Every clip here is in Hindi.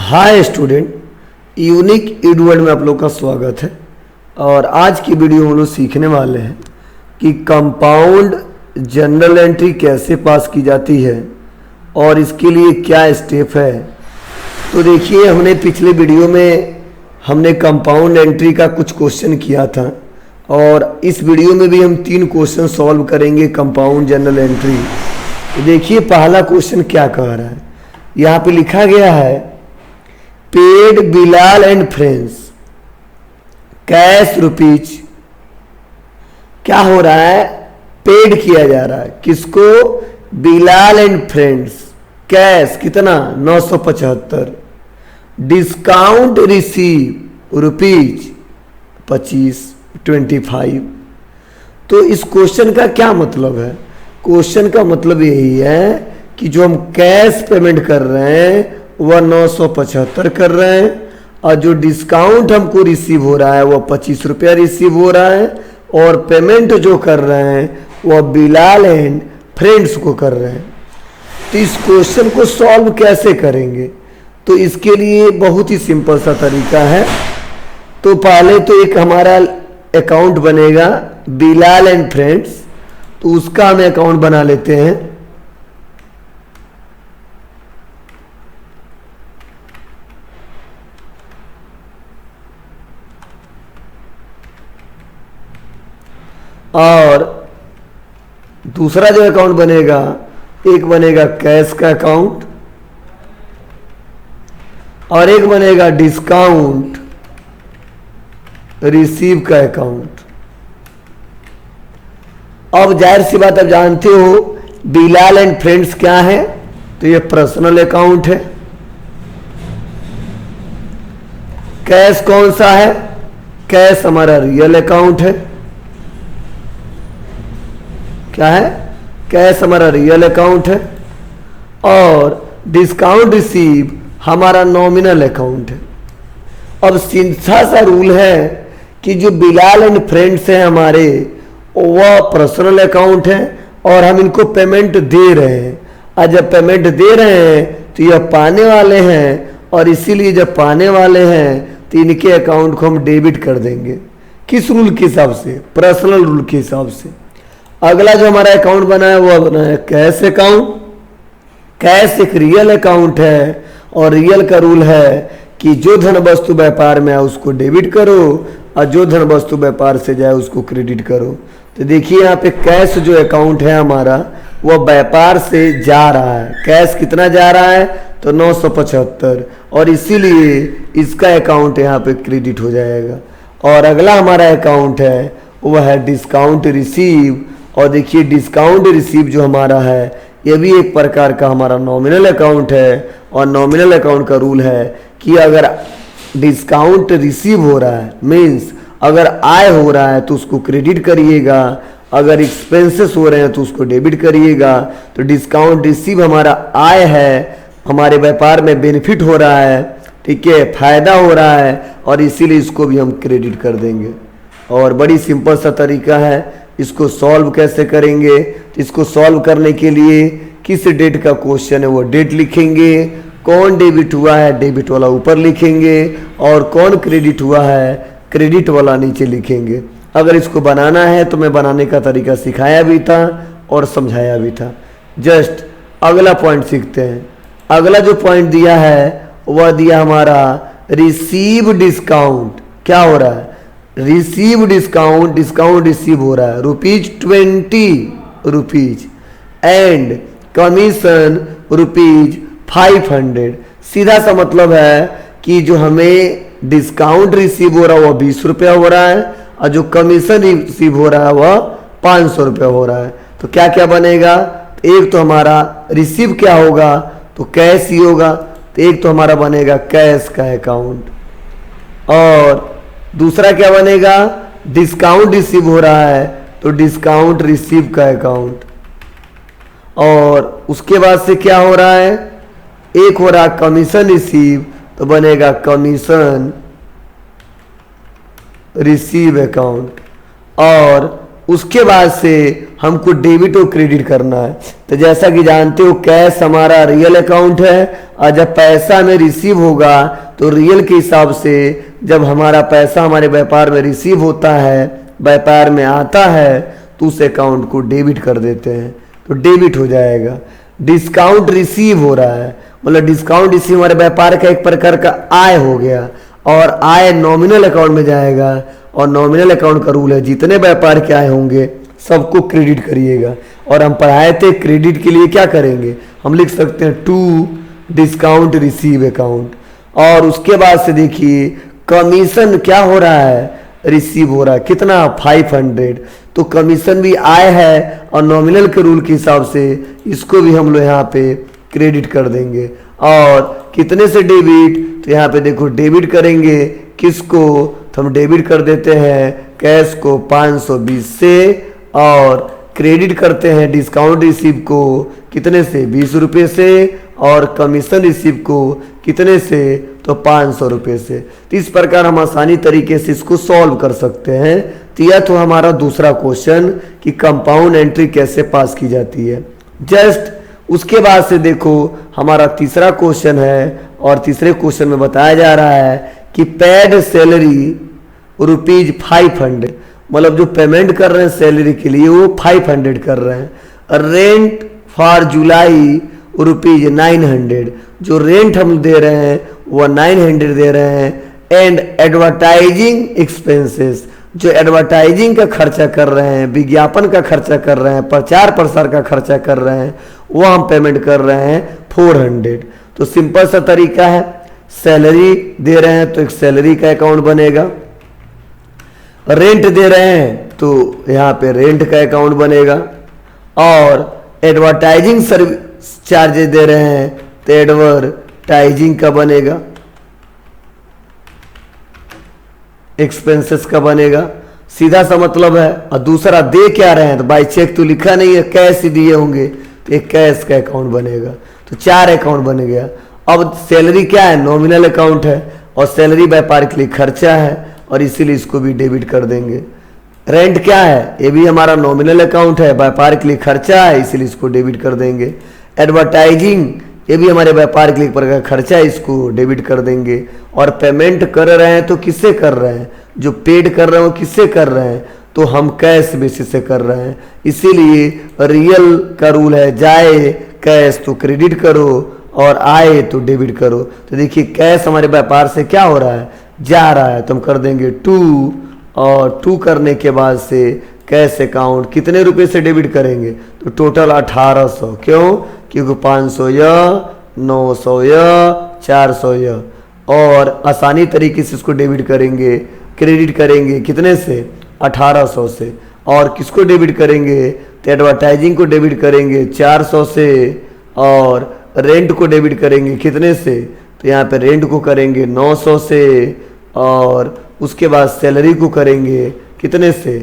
हाय स्टूडेंट, यूनिक एडवर्ड में आप लोग का स्वागत है। और आज की वीडियो में हम लोग सीखने वाले हैं कि कंपाउंड जर्नल एंट्री कैसे पास की जाती है और इसके लिए क्या स्टेप है। तो देखिए, हमने पिछले वीडियो में हमने कंपाउंड एंट्री का कुछ क्वेश्चन किया था और इस वीडियो में भी हम 3 क्वेश्चन सॉल्व करेंगे कंपाउंड जर्नल एंट्री। तो देखिए, पहला क्वेश्चन क्या कह रहा है। यहाँ पे लिखा गया है paid Bilal and friends cash rupees. क्या हो रहा है? पेड किया जा रहा है किसको? Bilal and friends. कैश कितना? 975। Discount receive rupees 25। तो इस क्वेश्चन का क्या मतलब है? क्वेश्चन का मतलब यही है कि जो हम कैश पेमेंट कर रहे हैं वह 975 कर रहे हैं और जो डिस्काउंट हमको रिसीव हो रहा है वह 25 रुपया रिसीव हो रहा है और पेमेंट जो कर रहे हैं वह बिलाल एंड फ्रेंड्स को कर रहे हैं। तो इस क्वेश्चन को सॉल्व कैसे करेंगे? तो इसके लिए बहुत ही सिंपल सा तरीका है। तो पहले तो एक हमारा अकाउंट बनेगा बिलाल एंड फ्रेंड्स, तो उसका हम अकाउंट बना लेते हैं। और दूसरा जो अकाउंट बनेगा, एक बनेगा कैश का अकाउंट और एक बनेगा डिस्काउंट रिसीव का अकाउंट। अब जाहिर सी बात, आप जानते हो बिलाल एंड फ्रेंड्स क्या है, तो ये पर्सनल अकाउंट है। कैश कौन सा है? कैश हमारा रियल अकाउंट है। क्या है? कैश हमारा रियल अकाउंट है और डिस्काउंट रिसीव हमारा नॉमिनल अकाउंट है। अब सीधा सा रूल है कि जो बिलाल एंड फ्रेंड्स हैं हमारे, वह पर्सनल अकाउंट है और हम इनको पेमेंट दे रहे हैं। और जब पेमेंट दे रहे हैं तो यह पाने वाले हैं और इसीलिए जब पाने वाले हैं तो इनके अकाउंट को हम डेबिट कर देंगे। किस रूल के हिसाब से? पर्सनल रूल के हिसाब से। अगला जो हमारा अकाउंट बना है वह बना है कैश अकाउंट। कैश एक रियल अकाउंट है और रियल का रूल है कि जो धन वस्तु व्यापार में आए उसको डेबिट करो और जो धन वस्तु व्यापार से जाए उसको क्रेडिट करो। तो देखिए, यहाँ पे कैश जो अकाउंट है हमारा वह व्यापार से जा रहा है। कैश कितना जा रहा है? तो 975 और इसीलिए इसका अकाउंट यहाँ पे क्रेडिट हो जाएगा। और अगला हमारा अकाउंट है वह है डिस्काउंट रिसीव। और देखिए, डिस्काउंट रिसीव जो हमारा है ये भी एक प्रकार का हमारा नॉमिनल अकाउंट है और नॉमिनल अकाउंट का रूल है कि अगर डिस्काउंट रिसीव हो रहा है मीन्स अगर आय हो रहा है तो उसको क्रेडिट करिएगा, अगर एक्सपेंसेस हो रहे हैं तो उसको डेबिट करिएगा। तो डिस्काउंट रिसीव हमारा आय है, हमारे व्यापार में बेनिफिट हो रहा है, ठीक है, फायदा हो रहा है और इसीलिए इसको भी हम क्रेडिट कर देंगे। और बड़ी सिंपल सा तरीका है। इसको सॉल्व कैसे करेंगे? तो इसको सॉल्व करने के लिए किस डेट का क्वेश्चन है वो डेट लिखेंगे, कौन डेबिट हुआ है डेबिट वाला ऊपर लिखेंगे और कौन क्रेडिट हुआ है क्रेडिट वाला नीचे लिखेंगे। अगर इसको बनाना है तो मैं बनाने का तरीका सिखाया भी था और समझाया भी था। जस्ट अगला पॉइंट सीखते हैं। अगला जो पॉइंट दिया है वह दिया हमारा रिसीव डिस्काउंट। क्या हो रहा है? रिसीव डिस्काउंट, डिस्काउंट रिसीव हो रहा है ₹20 एंड कमीशन ₹500। सीधा सा मतलब है कि जो हमें डिस्काउंट रिसीव हो रहा है वह 20 रुपया हो रहा है और जो कमीशन रिसीव हो रहा है वह 500 रुपया हो रहा है। तो क्या क्या बनेगा? एक तो हमारा रिसीव क्या होगा? तो कैश ही होगा। तो एक तो हमारा बनेगा कैश का अकाउंट और दूसरा क्या बनेगा? डिस्काउंट रिसीव हो रहा है तो डिस्काउंट रिसीव का अकाउंट। और उसके बाद से क्या हो रहा है? एक हो रहा कमीशन रिसीव तो बनेगा कमीशन रिसीव अकाउंट। और उसके बाद से हमको डेबिट और क्रेडिट करना है। तो जैसा कि जानते हो कैश हमारा रियल अकाउंट है, और जब पैसा में रिसीव होगा तो रियल के हिसाब से जब हमारा पैसा हमारे व्यापार में रिसीव होता है, व्यापार में आता है, तो उस अकाउंट को डेबिट कर देते हैं, तो डेबिट हो जाएगा। डिस्काउंट रिसीव हो रहा है, मतलब डिस्काउंट रिसीव हमारे व्यापार का एक प्रकार का आय हो गया, और आय नॉमिनल अकाउंट में जाएगा, और नॉमिनल अकाउंट का रूल है जितने व्यापार के आय होंगे सबको क्रेडिट करिएगा। और हम पढ़ाए थे क्रेडिट के लिए क्या करेंगे, हम लिख सकते हैं टू डिस्काउंट रिसीव अकाउंट। और उसके बाद से देखिए कमीशन क्या हो रहा है, रिसीव हो रहा है, कितना 500। तो कमीशन भी आय है, और नॉमिनल के रूल के हिसाब से इसको भी हम लोग यहाँ पे क्रेडिट कर देंगे। और कितने से डेबिट, तो यहाँ पे देखो डेबिट करेंगे किसको, तो हम डेबिट कर देते हैं कैश को 520 से, और क्रेडिट करते हैं डिस्काउंट रिसीव को कितने से, 20 रुपये से, और कमीशन रिसीव को कितने से, तो 500 रुपये से। तो इस प्रकार हम आसानी तरीके से इसको सॉल्व कर सकते हैं। तो यह तो हमारा दूसरा क्वेश्चन कि कंपाउंड एंट्री कैसे पास की जाती है। जस्ट उसके बाद से देखो हमारा तीसरा क्वेश्चन है, और तीसरे क्वेश्चन में बताया जा रहा है कि पेड सैलरी ₹500, मतलब जो पेमेंट कर रहे हैं सैलरी के लिए वो 500 कर रहे हैं। रेंट फॉर जुलाई ₹900, जो रेंट हम दे रहे हैं वो 900 दे रहे हैं। एंड एडवर्टाइजिंग एक्सपेंसेस, जो एडवर्टाइजिंग का खर्चा कर रहे हैं, विज्ञापन का खर्चा कर रहे हैं, प्रचार प्रसार का खर्चा कर रहे हैं, वो हम पेमेंट कर रहे हैं 400। तो सिंपल सा तरीका है, सैलरी दे रहे हैं तो एक सैलरी का अकाउंट बनेगा, रेंट दे रहे हैं तो यहाँ पे रेंट का अकाउंट बनेगा, और एडवर्टाइजिंग सर्विस चार्जेस दे रहे हैं तो एडवर्टाइजिंग का बनेगा, एक्सपेंसेस का बनेगा, सीधा सा मतलब है। और दूसरा दे क्या रहे हैं, तो बाई चेक तो लिखा नहीं है, कैश ही दिए होंगे तो एक कैश का अकाउंट बनेगा। तो 4 अकाउंट बन गया। अब सैलरी क्या है, नॉमिनल अकाउंट है, और सैलरी व्यापार के लिए खर्चा है, और इसीलिए इसको भी डेबिट कर देंगे। रेंट क्या है, ये भी हमारा नॉमिनल अकाउंट है, व्यापार के लिए खर्चा है, इसीलिए इसको डेबिट कर देंगे। एडवर्टाइजिंग ये भी हमारे व्यापार के लिए एक प्रकार का खर्चा है, इसको डेबिट कर देंगे। और पेमेंट कर रहे हैं तो किससे कर रहे हैं, जो पेड कर रहे हैं वो किससे कर रहे हैं, तो हम कैश बेसिस से कर रहे हैं। इसीलिए रियल का रूल है, जाए कैश तो क्रेडिट करो, और आए तो डेबिट करो। तो देखिए कैश हमारे व्यापार से क्या हो रहा है, जा रहा है, तो हम कर देंगे 2, और 2 करने के बाद से कैश अकाउंट कितने रुपए से डेबिट करेंगे, तो टोटल 1800। क्यों, क्योंकि 500 या 900 या 400 या, और आसानी तरीके से इसको डेबिट करेंगे, क्रेडिट करेंगे कितने से, 1800 से। और किसको डेबिट करेंगे, तो एडवर्टाइजिंग को डेबिट करेंगे 400 से, और रेंट को डेबिट करेंगे कितने से, तो यहाँ पे रेंट को करेंगे 900 से, और उसके बाद सैलरी को करेंगे कितने से,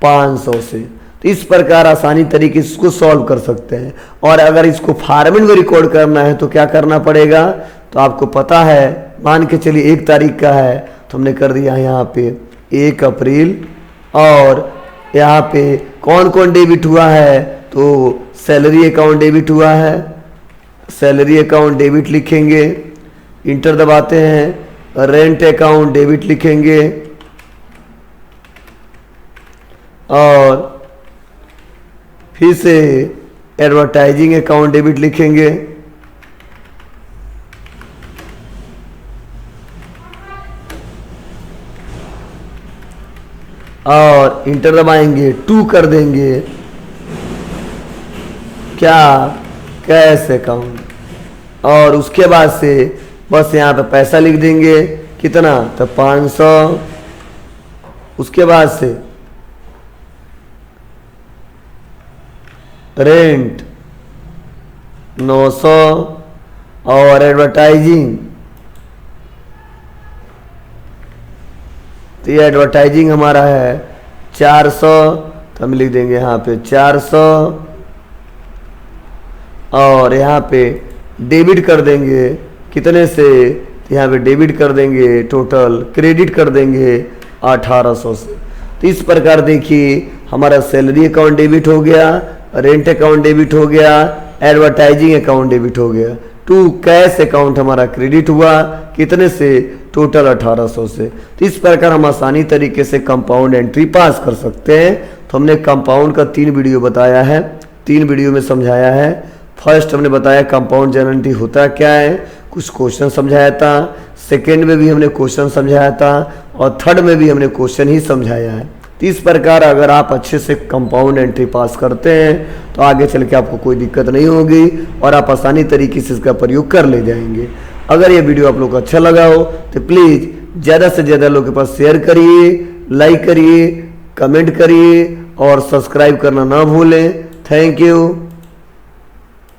500 से। तो इस प्रकार आसानी तरीके से इसको सॉल्व कर सकते हैं। और अगर इसको फॉर्मेट में रिकॉर्ड करना है तो क्या करना पड़ेगा, तो आपको पता है, मान के चलिए 1 तारीख का है, तो हमने कर दिया यहाँ पे 1 अप्रैल, और यहाँ पे कौन कौन डेबिट हुआ है, तो सैलरी अकाउंट डेबिट हुआ है, सैलरी अकाउंट डेबिट लिखेंगे, इंटर दबाते हैं, रेंट अकाउंट डेबिट लिखेंगे, और फिर से एडवर्टाइजिंग अकाउंट डेबिट लिखेंगे, और इंटर दबाएंगे, 2 कर देंगे क्या, कैश अकाउंट। और उसके बाद से बस यहाँ पे पैसा लिख देंगे कितना, तो 500। उसके बाद से रेंट 900, और एडवर्टाइजिंग, तो ये एडवर्टाइजिंग हमारा है 400, तो हम लिख देंगे यहाँ पे 400, और यहाँ पे डेबिट कर देंगे कितने से, यहाँ पे डेबिट कर देंगे टोटल, क्रेडिट कर देंगे 1800 से। तो इस प्रकार देखिए हमारा सैलरी अकाउंट डेबिट हो गया, रेंट अकाउंट डेबिट हो गया, एडवर्टाइजिंग अकाउंट डेबिट हो गया। 2 कैश अकाउंट हमारा क्रेडिट हुआ, कितने से? टोटल 1800 से। तो इस प्रकार हम आसानी तरीके से कंपाउंड एंट्री पास कर सकते हैं। तो हमने कंपाउंड का 3 वीडियो बताया है, 3 वीडियो में समझाया है। फर्स्ट हमने बताया कंपाउंड जर्नल एंट्री होता क्या है, कुछ क्वेश्चन समझाया था। सेकेंड में भी हमने क्वेश्चन समझाया था और थर्ड में भी हमने क्वेश्चन ही समझाया है। तो इस प्रकार अगर आप अच्छे से कंपाउंड एंट्री पास करते हैं तो आगे चल के आपको कोई दिक्कत नहीं होगी और आप आसानी तरीके से इसका प्रयोग कर ले जाएंगे। अगर ये वीडियो आप लोग को अच्छा लगा हो तो प्लीज़ ज़्यादा से ज़्यादा लोगों के पास शेयर करिए, लाइक करिए, कमेंट करिए और सब्सक्राइब करना ना भूलें। Thank you.